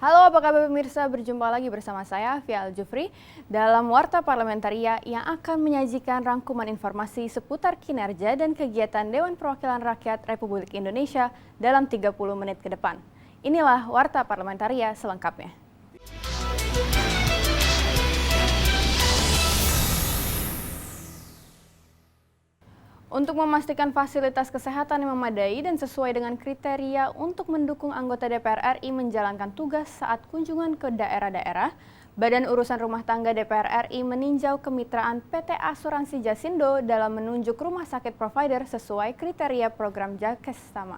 Halo, apa kabar pemirsa? Berjumpa lagi bersama saya, Fial Jufri, dalam Warta Parlamentaria yang akan menyajikan rangkuman informasi seputar kinerja dan kegiatan Dewan Perwakilan Rakyat Republik Indonesia dalam 30 menit ke depan. Inilah Warta Parlamentaria selengkapnya. Untuk memastikan fasilitas kesehatan yang memadai dan sesuai dengan kriteria untuk mendukung anggota DPR RI menjalankan tugas saat kunjungan ke daerah-daerah, Badan Urusan Rumah Tangga DPR RI meninjau kemitraan PT Asuransi Jasindo dalam menunjuk rumah sakit provider sesuai kriteria program Jakes-Sama.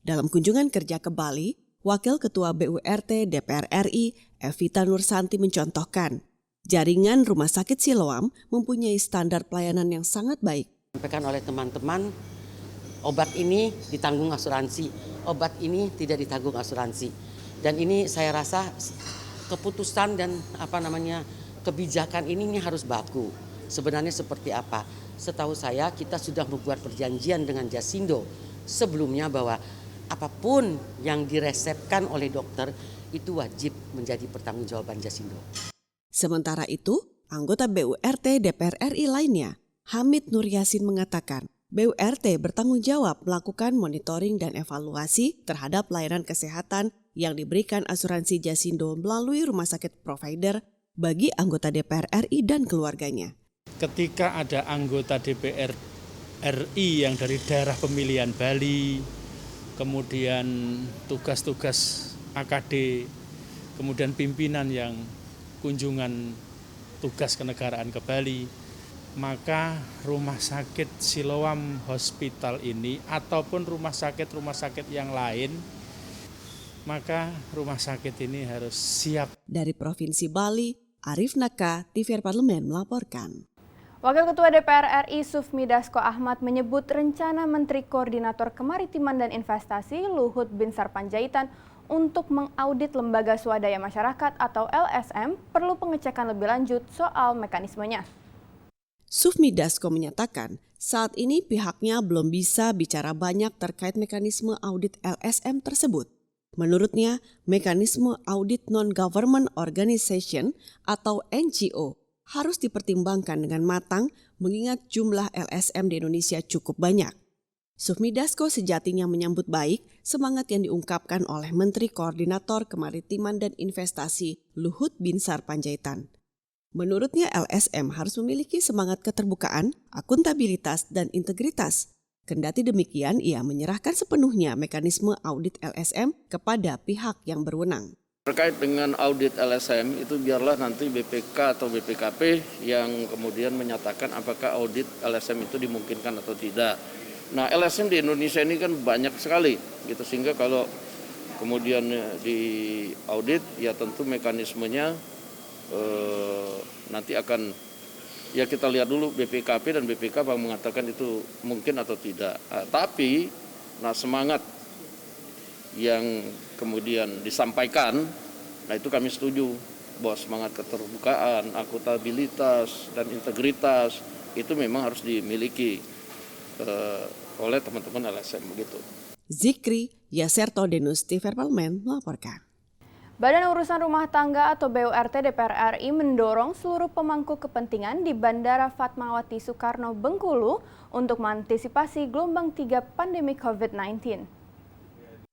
Dalam kunjungan kerja ke Bali, Wakil Ketua BURT DPR RI, Evita Nursanti mencontohkan, jaringan Rumah Sakit Siloam mempunyai standar pelayanan yang sangat baik. Sampaikan oleh teman-teman, obat ini ditanggung asuransi, obat ini tidak ditanggung asuransi. Dan ini saya rasa keputusan dan kebijakan ini harus baku. Sebenarnya seperti apa? Setahu saya kita sudah membuat perjanjian dengan Jasindo sebelumnya bahwa apapun yang diresepkan oleh dokter itu wajib menjadi pertanggungjawaban Jasindo. Sementara itu, anggota BURT DPR RI lainnya, Hamid Nur Yasin mengatakan, BURT bertanggung jawab melakukan monitoring dan evaluasi terhadap layanan kesehatan yang diberikan asuransi Jasindo melalui rumah sakit provider bagi anggota DPR RI dan keluarganya. Ketika ada anggota DPR RI yang dari daerah pemilihan Bali, kemudian tugas-tugas AKD, kemudian pimpinan yang kunjungan tugas kenegaraan ke Bali, maka rumah sakit Siloam Hospital ini ataupun rumah sakit yang lain, maka rumah sakit ini harus siap. Dari Provinsi Bali, Arif Naka, TVRI Parlemen melaporkan. Wakil Ketua DPR RI Sufmi Dasko Ahmad menyebut rencana Menteri Koordinator Kemaritiman dan Investasi Luhut Binsar Panjaitan untuk mengaudit lembaga swadaya masyarakat atau LSM perlu pengecekan lebih lanjut soal mekanismenya. Sufmi Dasko menyatakan saat ini pihaknya belum bisa bicara banyak terkait mekanisme audit LSM tersebut. Menurutnya, mekanisme audit non-government organization atau NGO harus dipertimbangkan dengan matang mengingat jumlah LSM di Indonesia cukup banyak. Sufmi Dasko sejatinya menyambut baik semangat yang diungkapkan oleh Menteri Koordinator Kemaritiman dan Investasi Luhut Binsar Panjaitan. Menurutnya LSM harus memiliki semangat keterbukaan, akuntabilitas, dan integritas. Kendati demikian, ia menyerahkan sepenuhnya mekanisme audit LSM kepada pihak yang berwenang. Terkait dengan audit LSM itu biarlah nanti BPK atau BPKP yang kemudian menyatakan apakah audit LSM itu dimungkinkan atau tidak. Nah, LSM di Indonesia ini kan banyak sekali gitu, sehingga kalau kemudian di audit ya tentu mekanismenya nanti akan ya kita lihat dulu BPKP dan BPK mengatakan itu mungkin atau tidak. Tapi semangat yang kemudian disampaikan, nah itu kami setuju bahwa semangat keterbukaan, akuntabilitas dan integritas itu memang harus dimiliki oleh teman-teman LSM begitu. Zikri Yaserto Denus, TVRI Parlemen melaporkan. Badan Urusan Rumah Tangga atau BURT DPR RI mendorong seluruh pemangku kepentingan di Bandara Fatmawati Soekarno Bengkulu untuk mengantisipasi gelombang 3 pandemi COVID-19.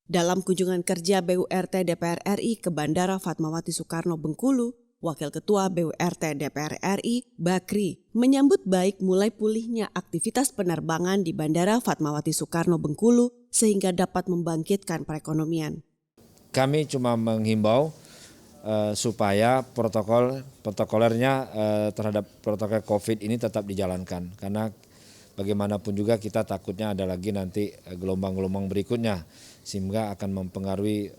Dalam kunjungan kerja BURT DPR RI ke Bandara Fatmawati Soekarno Bengkulu, Wakil Ketua BURT DPR RI, Bakri, menyambut baik mulai pulihnya aktivitas penerbangan di Bandara Fatmawati Soekarno Bengkulu sehingga dapat membangkitkan perekonomian. Kami cuma menghimbau supaya protokolernya terhadap protokol COVID ini tetap dijalankan. Karena bagaimanapun juga kita takutnya ada lagi nanti gelombang-gelombang berikutnya sehingga akan mempengaruhi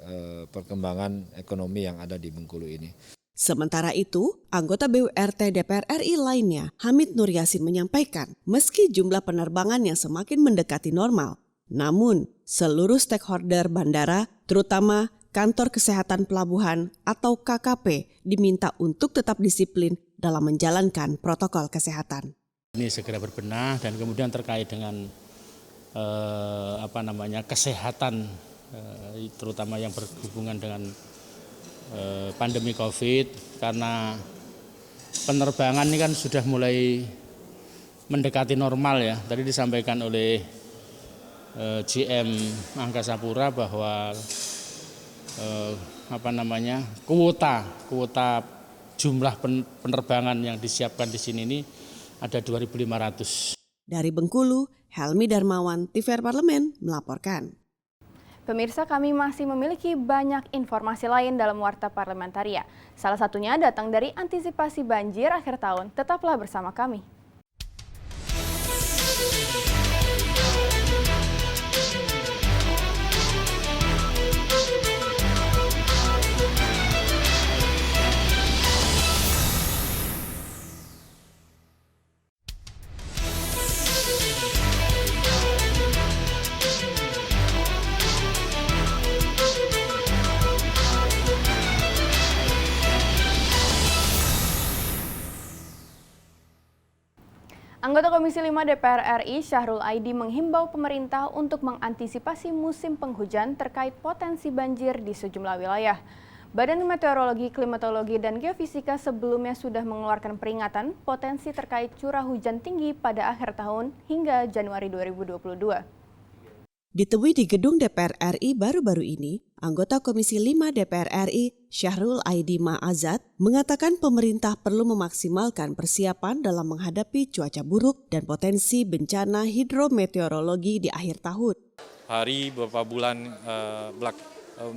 perkembangan ekonomi yang ada di Bengkulu ini. Sementara itu, anggota BURT DPR RI lainnya, Hamid Nur Yasin menyampaikan, meski jumlah penerbangan yang semakin mendekati normal, namun seluruh stakeholder bandara, terutama Kantor Kesehatan Pelabuhan atau KKP diminta untuk tetap disiplin dalam menjalankan protokol kesehatan. Ini segera berbenah dan kemudian terkait dengan kesehatan terutama yang berhubungan dengan pandemi COVID, karena penerbangan ini kan sudah mulai mendekati normal ya. Tadi disampaikan oleh GM Angkasa Pura bahwa kuota jumlah penerbangan yang disiapkan di sini ini ada 2.500. Dari Bengkulu, Helmi Darmawan, TVR Parlemen melaporkan. Pemirsa, kami masih memiliki banyak informasi lain dalam Warta Parlamentaria. Salah satunya datang dari antisipasi banjir akhir tahun. Tetaplah bersama kami. Anggota Komisi 5 DPR RI Syahrul Aidi menghimbau pemerintah untuk mengantisipasi musim penghujan terkait potensi banjir di sejumlah wilayah. Badan Meteorologi, Klimatologi, dan Geofisika sebelumnya sudah mengeluarkan peringatan potensi terkait curah hujan tinggi pada akhir tahun hingga Januari 2022. Ditemui di gedung DPR RI baru-baru ini, anggota Komisi 5 DPR RI Syahrul Aidi Ma'azat mengatakan pemerintah perlu memaksimalkan persiapan dalam menghadapi cuaca buruk dan potensi bencana hidrometeorologi di akhir tahun. Hari beberapa bulan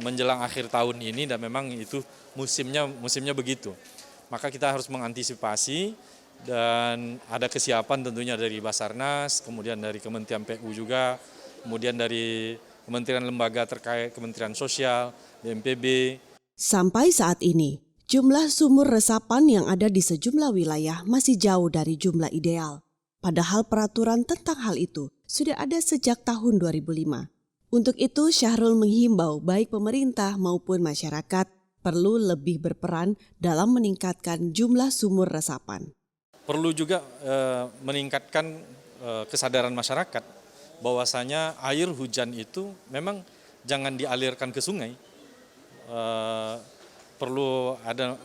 menjelang akhir tahun ini dan memang itu musimnya begitu. Maka kita harus mengantisipasi dan ada kesiapan tentunya dari Basarnas, kemudian dari Kementerian PU juga, kemudian dari kementerian lembaga terkait, Kementerian Sosial, BNPB. Sampai saat ini, jumlah sumur resapan yang ada di sejumlah wilayah masih jauh dari jumlah ideal. Padahal peraturan tentang hal itu sudah ada sejak tahun 2005. Untuk itu, Syahrul menghimbau baik pemerintah maupun masyarakat perlu lebih berperan dalam meningkatkan jumlah sumur resapan. Perlu juga meningkatkan kesadaran masyarakat bahwasanya air hujan itu memang jangan dialirkan ke sungai. Perlu ada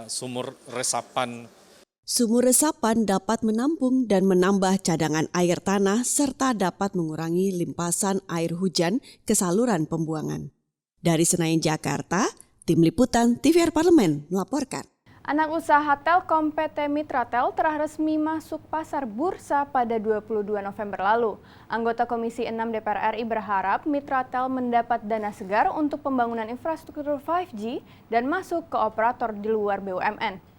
sumur resapan. Sumur resapan dapat menampung dan menambah cadangan air tanah serta dapat mengurangi limpasan air hujan ke saluran pembuangan. Dari Senayan, Jakarta, Tim Liputan TVR Parlemen melaporkan. Anak usaha Telkom PT Mitratel telah resmi masuk pasar bursa pada 22 November lalu. Anggota Komisi 6 DPR RI berharap Mitratel mendapat dana segar untuk pembangunan infrastruktur 5G dan masuk ke operator di luar BUMN.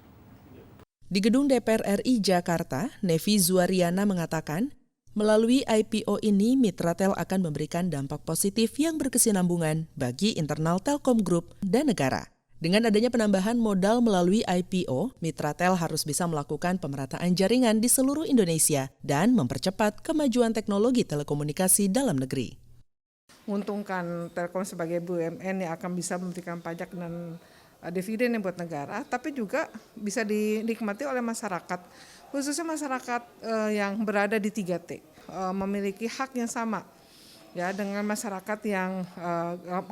Di gedung DPR RI Jakarta, Nevi Zuariana mengatakan, melalui IPO ini Mitratel akan memberikan dampak positif yang berkesinambungan bagi internal Telkom Group dan negara. Dengan adanya penambahan modal melalui IPO, Mitratel harus bisa melakukan pemerataan jaringan di seluruh Indonesia dan mempercepat kemajuan teknologi telekomunikasi dalam negeri. Menguntungkan Telkom sebagai BUMN yang akan bisa memberikan pajak dan dividen yang buat negara, tapi juga bisa dinikmati oleh masyarakat, khususnya masyarakat yang berada di 3T, memiliki hak yang sama ya dengan masyarakat yang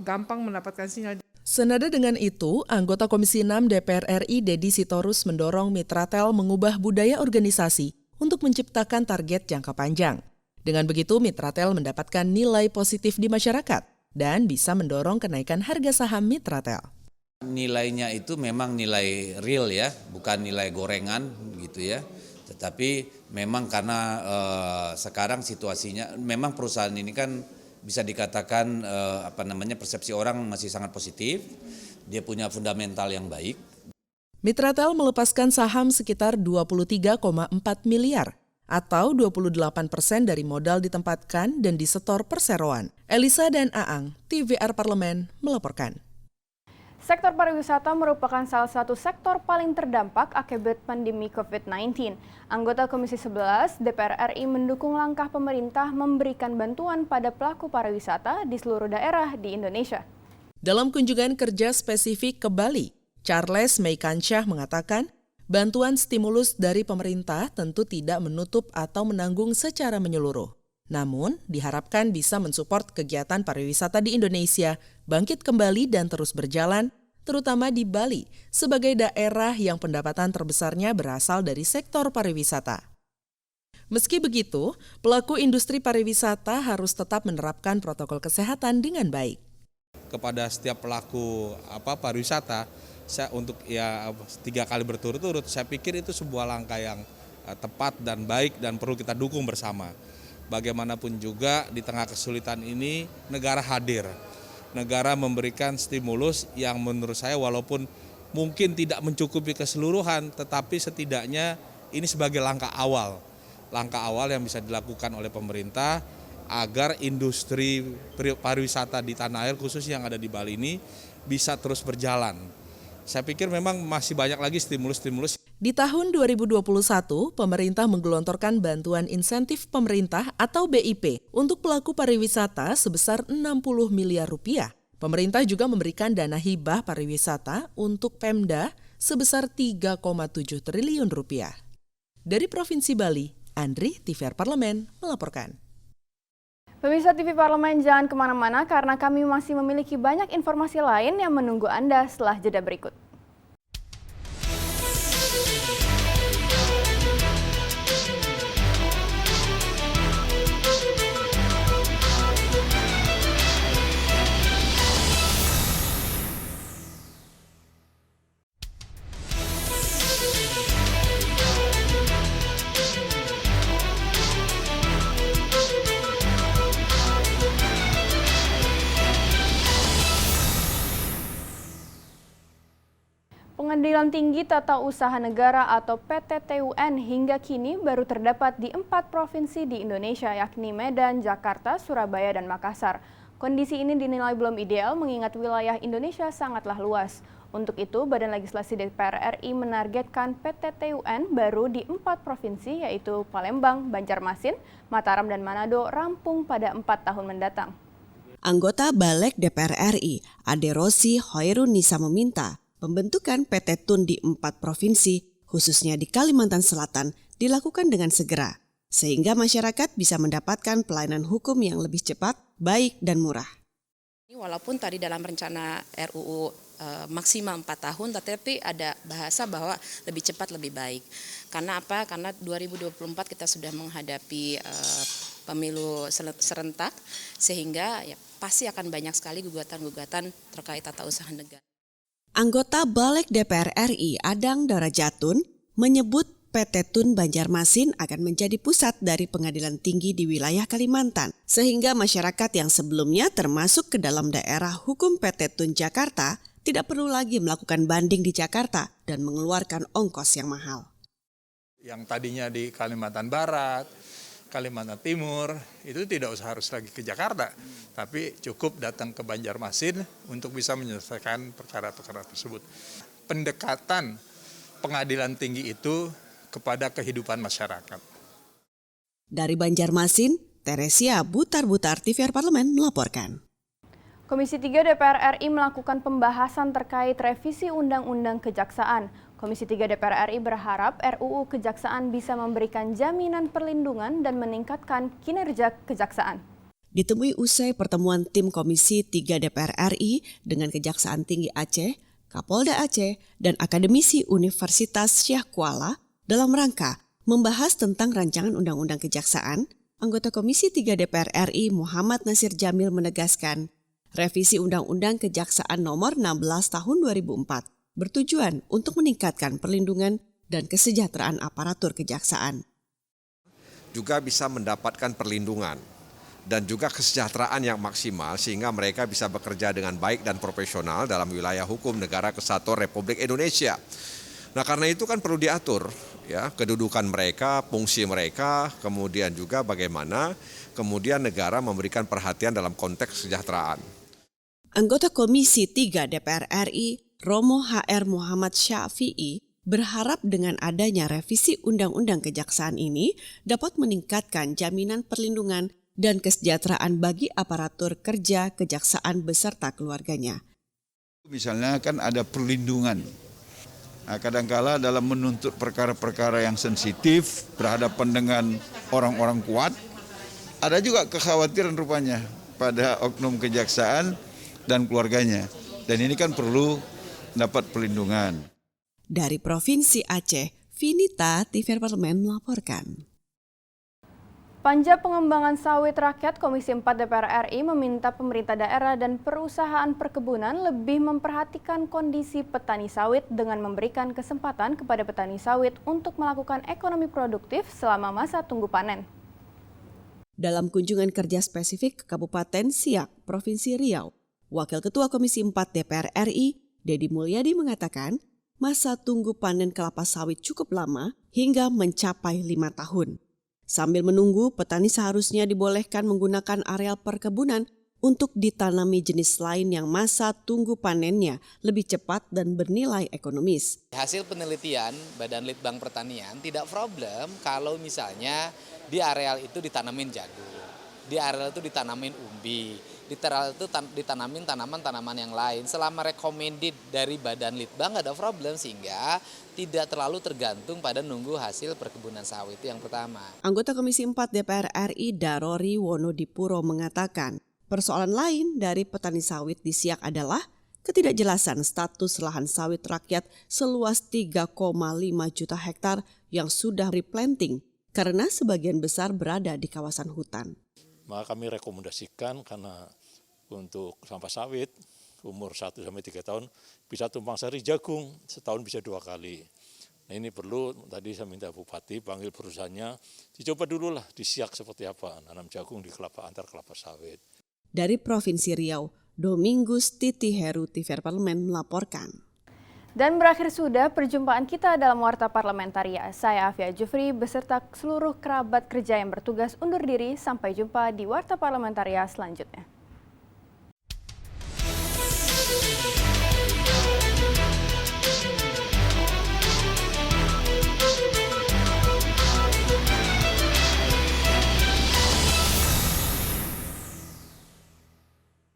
gampang mendapatkan sinyal. Senada dengan itu, anggota Komisi 6 DPR RI Dedi Sitorus mendorong Mitratel mengubah budaya organisasi untuk menciptakan target jangka panjang. Dengan begitu, Mitratel mendapatkan nilai positif di masyarakat dan bisa mendorong kenaikan harga saham Mitratel. Nilainya itu memang nilai real ya, bukan nilai gorengan gitu ya. Tetapi memang karena sekarang situasinya, memang perusahaan ini kan bisa dikatakan persepsi orang masih sangat positif, dia punya fundamental yang baik. Mitratel melepaskan saham sekitar 23,4 miliar atau 28% dari modal ditempatkan dan disetor perseroan. Elisa dan Aang, TVR Parlemen melaporkan. Sektor pariwisata merupakan salah satu sektor paling terdampak akibat pandemi COVID-19. Anggota Komisi 11 DPR RI mendukung langkah pemerintah memberikan bantuan pada pelaku pariwisata di seluruh daerah di Indonesia. Dalam kunjungan kerja spesifik ke Bali, Charles Meikansyah mengatakan, bantuan stimulus dari pemerintah tentu tidak menutup atau menanggung secara menyeluruh. Namun, diharapkan bisa mensupport kegiatan pariwisata di Indonesia bangkit kembali dan terus berjalan terutama di Bali, sebagai daerah yang pendapatan terbesarnya berasal dari sektor pariwisata. Meski begitu, pelaku industri pariwisata harus tetap menerapkan protokol kesehatan dengan baik. Kepada setiap pelaku pariwisata, saya untuk 3 kali berturut-turut, saya pikir itu sebuah langkah yang tepat dan baik dan perlu kita dukung bersama. Bagaimanapun juga di tengah kesulitan ini negara hadir. Negara memberikan stimulus yang menurut saya walaupun mungkin tidak mencukupi keseluruhan, tetapi setidaknya ini sebagai langkah awal yang bisa dilakukan oleh pemerintah agar industri pariwisata di tanah air khusus yang ada di Bali ini bisa terus berjalan. Saya pikir memang masih banyak lagi stimulus-stimulus. Di tahun 2021, pemerintah menggelontorkan bantuan insentif pemerintah atau BIP untuk pelaku pariwisata sebesar 60 miliar rupiah. Pemerintah juga memberikan dana hibah pariwisata untuk Pemda sebesar 3,7 triliun rupiah. Dari Provinsi Bali, Andri, TVR Parlemen, melaporkan. Pemirsa TV Parlemen, jangan kemana-mana karena kami masih memiliki banyak informasi lain yang menunggu Anda setelah jeda berikut. Pengadilan Tinggi Tata Usaha Negara atau PTTUN hingga kini baru terdapat di 4 provinsi di Indonesia, yakni Medan, Jakarta, Surabaya, dan Makassar. Kondisi ini dinilai belum ideal mengingat wilayah Indonesia sangatlah luas. Untuk itu, Badan Legislasi DPR RI menargetkan PTTUN baru di 4 provinsi yaitu Palembang, Banjarmasin, Mataram, dan Manado rampung pada 4 tahun mendatang. Anggota Balek DPR RI, Ade Rosi Hoirunisa meminta pembentukan PT TUN di 4 provinsi, khususnya di Kalimantan Selatan, dilakukan dengan segera, sehingga masyarakat bisa mendapatkan pelayanan hukum yang lebih cepat, baik, dan murah. Walaupun tadi dalam rencana RUU maksimal 4 tahun, tetapi ada bahasa bahwa lebih cepat lebih baik. Karena apa? Karena 2024 kita sudah menghadapi pemilu serentak, sehingga ya, pasti akan banyak sekali gugatan-gugatan terkait tata usaha negara. Anggota Balek DPR RI Adang Darajatun menyebut PT TUN Banjarmasin akan menjadi pusat dari pengadilan tinggi di wilayah Kalimantan, sehingga masyarakat yang sebelumnya termasuk ke dalam daerah hukum PT TUN Jakarta tidak perlu lagi melakukan banding di Jakarta dan mengeluarkan ongkos yang mahal. Yang tadinya di Kalimantan Barat, Kalimantan Timur, itu tidak usah harus lagi ke Jakarta, tapi cukup datang ke Banjarmasin untuk bisa menyelesaikan perkara-perkara tersebut. Pendekatan pengadilan tinggi itu kepada kehidupan masyarakat. Dari Banjarmasin, Teresia Butar-Butar, TVR Parlemen melaporkan. Komisi 3 DPR RI melakukan pembahasan terkait revisi Undang-Undang Kejaksaan. Komisi 3 DPR RI berharap RUU Kejaksaan bisa memberikan jaminan perlindungan dan meningkatkan kinerja kejaksaan. Ditemui usai pertemuan tim Komisi 3 DPR RI dengan Kejaksaan Tinggi Aceh, Kapolda Aceh, dan akademisi Universitas Syah Kuala dalam rangka membahas tentang rancangan Undang-Undang Kejaksaan, anggota Komisi 3 DPR RI Muhammad Nasir Jamil menegaskan, revisi Undang-Undang Kejaksaan Nomor 16 Tahun 2004 bertujuan untuk meningkatkan perlindungan dan kesejahteraan aparatur kejaksaan. Juga bisa mendapatkan perlindungan dan juga kesejahteraan yang maksimal sehingga mereka bisa bekerja dengan baik dan profesional dalam wilayah hukum Negara Kesatuan Republik Indonesia. Nah, karena itu kan perlu diatur ya kedudukan mereka, fungsi mereka, kemudian juga bagaimana kemudian negara memberikan perhatian dalam konteks kesejahteraan. Anggota Komisi 3 DPR RI Romo HR Muhammad Syafi'i berharap dengan adanya revisi Undang-Undang Kejaksaan ini dapat meningkatkan jaminan perlindungan dan kesejahteraan bagi aparatur kerja kejaksaan beserta keluarganya. Misalnya kan ada perlindungan. Nah, kadangkala dalam menuntut perkara-perkara yang sensitif berhadapan dengan orang-orang kuat, ada juga kekhawatiran rupanya pada oknum kejaksaan dan keluarganya. Dan ini kan perlu dapat perlindungan. Dari Provinsi Aceh, Vinita, TVRI Parlemen melaporkan. Panja Pengembangan Sawit Rakyat Komisi 4 DPR RI meminta pemerintah daerah dan perusahaan perkebunan lebih memperhatikan kondisi petani sawit dengan memberikan kesempatan kepada petani sawit untuk melakukan ekonomi produktif selama masa tunggu panen. Dalam kunjungan kerja spesifik ke Kabupaten Siak, Provinsi Riau, Wakil Ketua Komisi 4 DPR RI, Dedi Mulyadi mengatakan, masa tunggu panen kelapa sawit cukup lama hingga mencapai 5 tahun. Sambil menunggu, petani seharusnya dibolehkan menggunakan areal perkebunan untuk ditanami jenis lain yang masa tunggu panennya lebih cepat dan bernilai ekonomis. Hasil penelitian Badan Litbang Pertanian tidak problem kalau misalnya di areal itu ditanamin jagung, di areal itu ditanamin umbi, di areal itu ditanamin tanaman-tanaman yang lain. Selama recommended dari Badan Litbang nggak ada problem, sehingga tidak terlalu tergantung pada nunggu hasil perkebunan sawit, itu yang pertama. Anggota Komisi 4 DPR RI Darori Wonodipuro mengatakan, persoalan lain dari petani sawit di Siak adalah ketidakjelasan status lahan sawit rakyat seluas 3,5 juta hektar yang sudah replanting karena sebagian besar berada di kawasan hutan. Maka kami rekomendasikan karena untuk sampah sawit umur 1-3 tahun bisa tumpang sari jagung, setahun bisa 2 kali. Nah ini perlu, tadi saya minta Bupati panggil perusahaannya, dicoba dulu lah di Siak seperti apa, nanam jagung di antar kelapa sawit. Dari Provinsi Riau, Domingus Titi Heru, TVRI Parlemen melaporkan. Dan berakhir sudah perjumpaan kita dalam Warta Parlamentaria. Saya Afia Jufri beserta seluruh kerabat kerja yang bertugas undur diri. Sampai jumpa di Warta Parlamentaria selanjutnya.